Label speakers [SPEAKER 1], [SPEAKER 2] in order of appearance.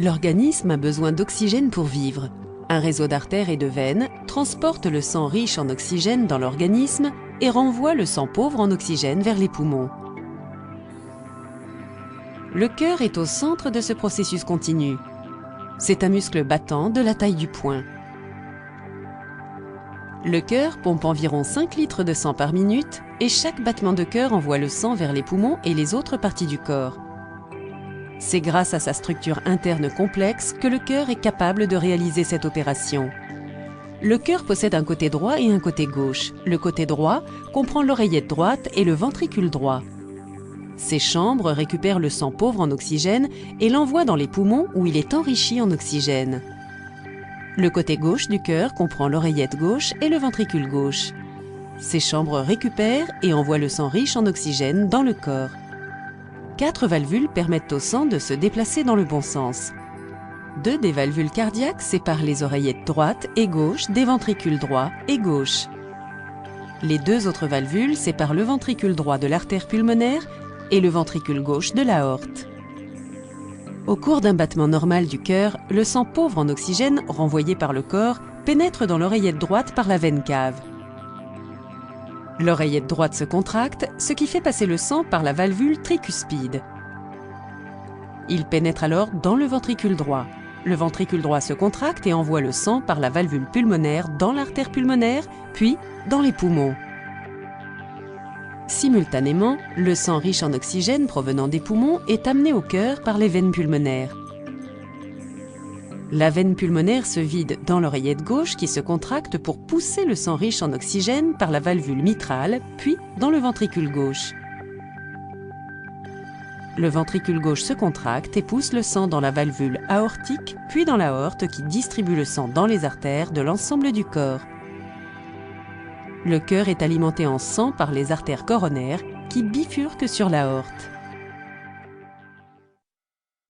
[SPEAKER 1] L'organisme a besoin d'oxygène pour vivre. Un réseau d'artères et de veines transporte le sang riche en oxygène dans l'organisme et renvoie le sang pauvre en oxygène vers les poumons. Le cœur est au centre de ce processus continu. C'est un muscle battant de la taille du poing. Le cœur pompe environ 5 litres de sang par minute et chaque battement de cœur envoie le sang vers les poumons et les autres parties du corps. C'est grâce à sa structure interne complexe que le cœur est capable de réaliser cette opération. Le cœur possède un côté droit et un côté gauche. Le côté droit comprend l'oreillette droite et le ventricule droit. Ces chambres récupèrent le sang pauvre en oxygène et l'envoient dans les poumons où il est enrichi en oxygène. Le côté gauche du cœur comprend l'oreillette gauche et le ventricule gauche. Ces chambres récupèrent et envoient le sang riche en oxygène dans le corps. 4 valvules permettent au sang de se déplacer dans le bon sens. 2 des valvules cardiaques séparent les oreillettes droite et gauche des ventricules droit et gauche. Les 2 autres valvules séparent le ventricule droit de l'artère pulmonaire et le ventricule gauche de l'aorte. Au cours d'un battement normal du cœur, le sang pauvre en oxygène renvoyé par le corps pénètre dans l'oreillette droite par la veine cave. L'oreillette droite se contracte, ce qui fait passer le sang par la valvule tricuspide. Il pénètre alors dans le ventricule droit. Le ventricule droit se contracte et envoie le sang par la valvule pulmonaire dans l'artère pulmonaire, puis dans les poumons. Simultanément, le sang riche en oxygène provenant des poumons est amené au cœur par les veines pulmonaires. La veine pulmonaire se vide dans l'oreillette gauche qui se contracte pour pousser le sang riche en oxygène par la valvule mitrale, puis dans le ventricule gauche. Le ventricule gauche se contracte et pousse le sang dans la valvule aortique, puis dans l'aorte qui distribue le sang dans les artères de l'ensemble du corps. Le cœur est alimenté en sang par les artères coronaires qui bifurquent sur l'aorte.